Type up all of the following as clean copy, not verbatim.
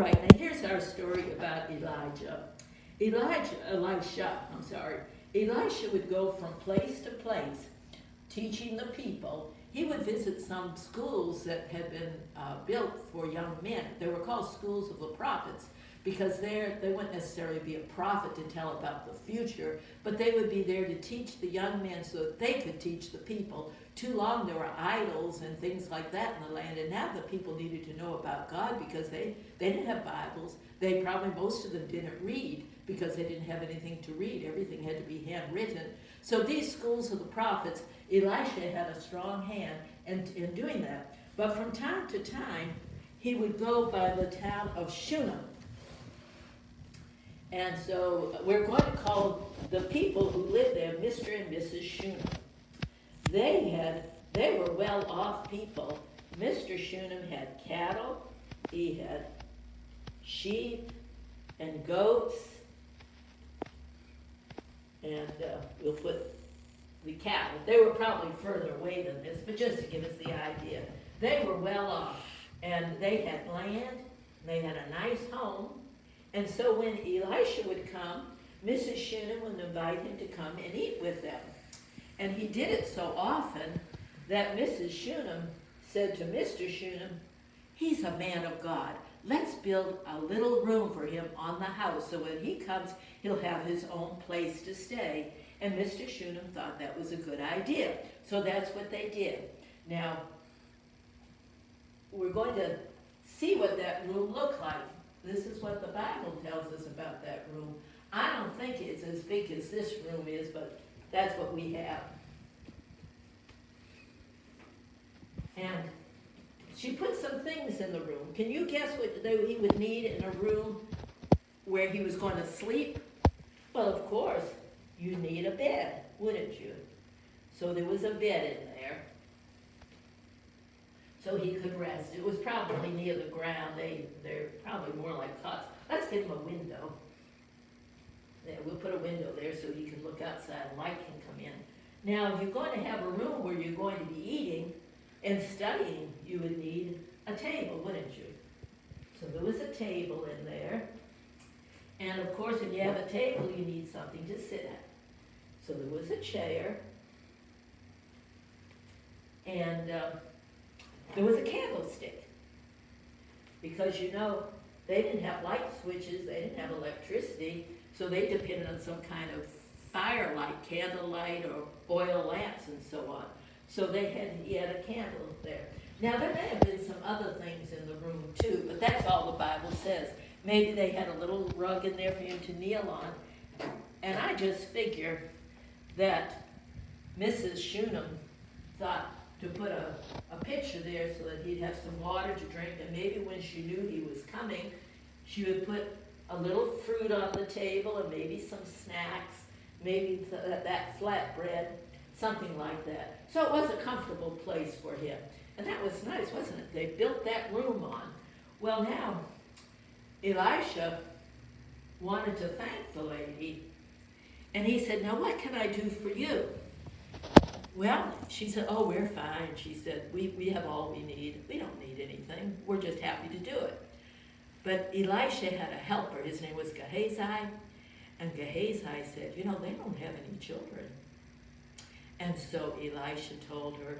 right, now here's our story about Elisha, Elisha would go from place to place teaching the people. He would visit some schools that had been built for young men. They were called schools of the prophets because they wouldn't necessarily be a prophet to tell about the future, but they would be there to teach the young men so that they could teach the people. Too long there were idols and things like that in the land, and now the people needed to know about God because they didn't have Bibles. They probably, most of them didn't read because they didn't have anything to read. Everything had to be handwritten. So these schools of the prophets, Elisha had a strong hand in doing that. But from time to time, he would go by the town of Shunem. And so we're going to call the people who lived there Mr. and Mrs. Shunem. They were well-off people. Mr. Shunem had cattle, he had sheep and goats, and we'll put the cattle. They were probably further away than this, but just to give us the idea. They were well off, and they had land, they had a nice home, and so when Elisha would come, Mrs. Shunem would invite him to come and eat with them. And he did it so often that Mrs. Shunem said to Mr. Shunem, he's a man of God. Let's build a little room for him on the house so when he comes, he'll have his own place to stay. And Mr. Shunem thought that was a good idea. So that's what they did. Now, we're going to see what that room looked like. This is what the Bible tells us about that room. I don't think it's as big as this room is, but that's what we have. And she put some things in the room. Can you guess what he would need in a room where he was going to sleep? Well, of course, you need a bed, wouldn't you? So there was a bed in there so he could rest. It was probably near the ground. They're probably more like cots. Let's give him a window. There, we'll put a window there so he can look outside and light can come in. Now, if you're going to have a room where you're going to be eating and studying, you would need a table, wouldn't you? So there was a table in there. And of course, when you have a table, you need something to sit at. So there was a chair. And there was a candlestick. Because, you know, they didn't have light switches, they didn't have electricity, so they depended on some kind of firelight, candlelight, or oil lamps and so on. So he had a candle there. Now, there may have been some other things in the room too, but that's all the Bible says. Maybe they had a little rug in there for him to kneel on. And I just figure that Mrs. Shunem thought to put a pitcher there so that he'd have some water to drink, and maybe when she knew he was coming, she would put a little fruit on the table and maybe some snacks, maybe that flatbread, something like that. So it was a comfortable place for him. And that was nice, wasn't it? They built that room on. Well, now, Elisha wanted to thank the lady, and he said, now what can I do for you? Well, she said, oh, we're fine. She said, we have all we need. We don't need anything. We're just happy to do it. But Elisha had a helper. His name was Gehazi. And Gehazi said, you know, they don't have any children. And so Elisha told her,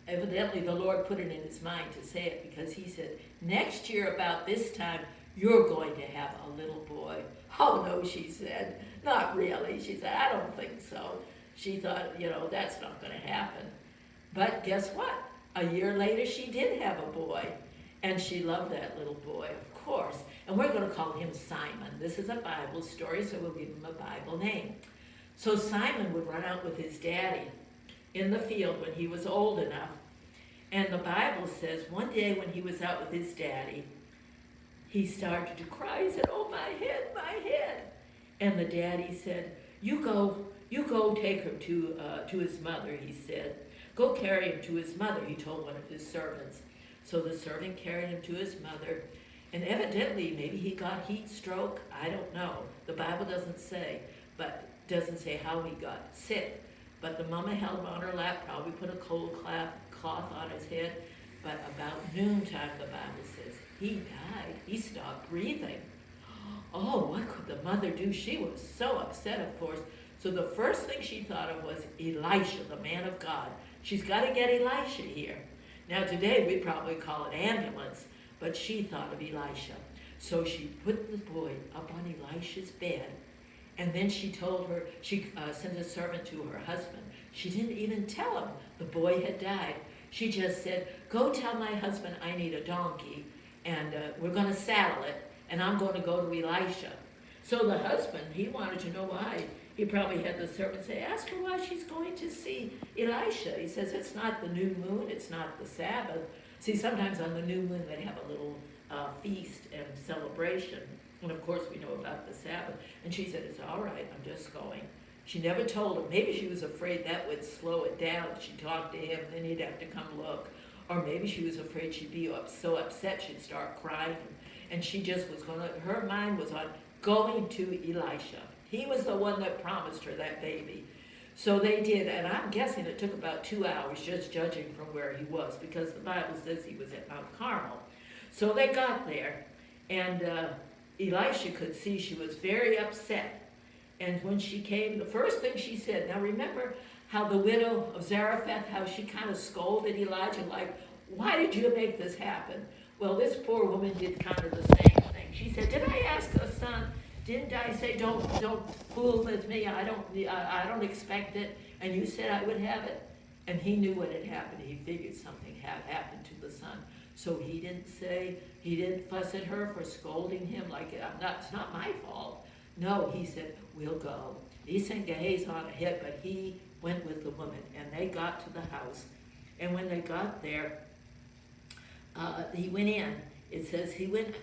evidently the Lord put it in his mind to say it because he said, next year about this time, you're going to have a little boy. Oh, no, she said. Not really. She said, I don't think so. She thought, you know, that's not going to happen. But guess what? A year later, she did have a boy. And she loved that little boy, of course. And we're going to call him Simon. This is a Bible story, so we'll give him a Bible name. So Simon would run out with his daddy in the field when he was old enough. And the Bible says one day when he was out with his daddy, he started to cry. He said, oh, my head, my head. And the daddy said, you go take her to his mother, he said. Go carry him to his mother, he told one of his servants. So the servant carried him to his mother, and evidently maybe he got heat stroke. I don't know. The Bible doesn't say, but doesn't say how he got sick. But the mama held him on her lap, probably put a cold cloth on his head. But about noontime, the Bible says, he died. He stopped breathing. Oh, what could the mother do? She was so upset, of course. So the first thing she thought of was Elisha, the man of God. She's got to get Elisha here. Now today we'd probably call it ambulance, but she thought of Elisha. So she put the boy up on Elisha's bed, and then she told her, she sent a servant to her husband. She didn't even tell him the boy had died. She just said, go tell my husband I need a donkey, and we're going to saddle it, and I'm going to go to Elisha. So the husband, he wanted to know why. He probably had the servant say, ask her why she's going to see Elisha. He says, it's not the new moon, it's not the Sabbath. See, sometimes on the new moon they have a little feast and celebration. And of course we know about the Sabbath. And she said, it's all right, I'm just going. She never told him. Maybe she was afraid that would slow it down. She'd talk to him, then he'd have to come look. Or maybe she was afraid she'd be so upset she'd start crying. And she just was going to, her mind was on going to Elisha. He was the one that promised her that baby. So they did, and I'm guessing it took about 2 hours, just judging from where he was, because the Bible says he was at Mount Carmel. So they got there, and Elisha could see she was very upset. And when she came, the first thing she said, now remember how the widow of Zarephath, how she kind of scolded Elijah, like, why did you make this happen? Well, this poor woman did kind of the same thing. She said, did I ask a son? Didn't I say, don't fool with me, I don't expect it, and you said I would have it? And he knew what had happened. He figured something had happened to the son. So he didn't fuss at her for scolding him like, it's not my fault. No, he said, we'll go. He sent Gehazi on ahead, but he went with the woman, and they got to the house. And when they got there, he went in. It says he went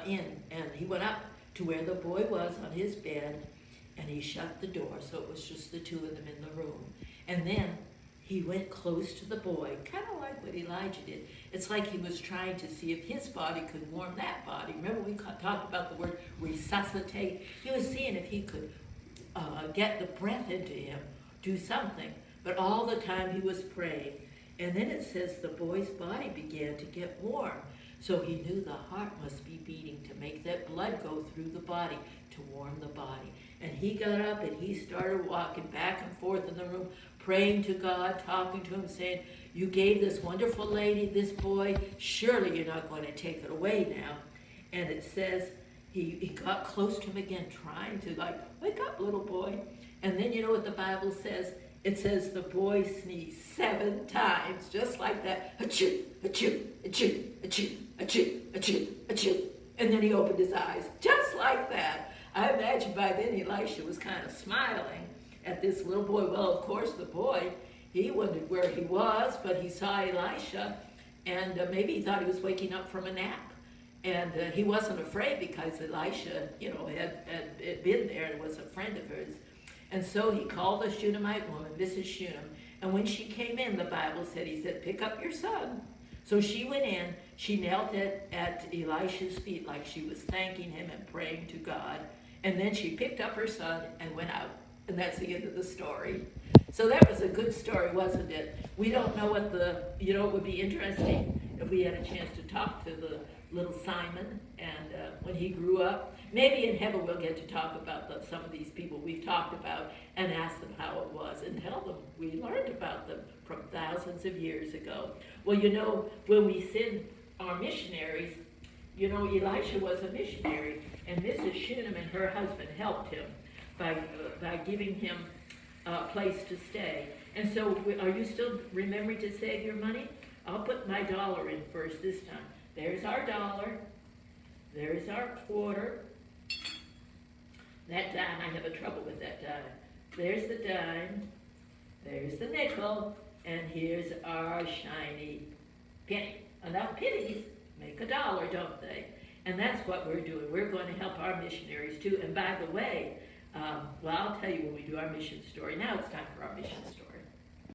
in, and he went up to where the boy was on his bed, and he shut the door, so it was just the two of them in the room. And then he went close to the boy, kind of like what Elijah did. It's like he was trying to see if his body could warm that body. Remember we talked about the word resuscitate? He was seeing if he could get the breath into him, do something. But all the time he was praying. And then it says the boy's body began to get warm. So he knew the heart must be beating to make that blood go through the body, to warm the body. And he got up and he started walking back and forth in the room, praying to God, talking to him, saying, you gave this wonderful lady this boy, surely you're not going to take it away now. And it says he got close to him again, trying to wake up, little boy. And then you know what the Bible says? It says the boy sneezed 7 times, just like that. Achoo, achoo, achoo, achoo, achoo, achoo, achoo. And then he opened his eyes, just like that. I imagine by then Elisha was kind of smiling at this little boy. Well, of course, the boy, he wondered where he was, but he saw Elisha, and maybe he thought he was waking up from a nap. And he wasn't afraid because Elisha, had been there and was a friend of his. And so he called the Shunammite woman, Mrs. Shunem, and when she came in, the Bible said, he said, pick up your son. So she went in, she knelt at Elisha's feet like she was thanking him and praying to God, and then she picked up her son and went out. And that's the end of the story. So that was a good story, wasn't it? We don't know what it would be interesting if we had a chance to talk to the little Simon, and when he grew up. Maybe in heaven we'll get to talk about some of these people we've talked about and ask them how it was and tell them we learned about them from thousands of years ago. Well, when we send our missionaries, Elisha was a missionary, and Mrs. Shunem and her husband helped him by giving him a place to stay. And so are you still remembering to save your money? I'll put my dollar in first this time. There's our dollar. There's our quarter. That dime, I have a trouble with that dime. There's the dime. There's the nickel. And here's our shiny penny. Enough pennies make a dollar, don't they? And that's what we're doing. We're going to help our missionaries too. And by the way, I'll tell you when we do our mission story. Now it's time for our mission story.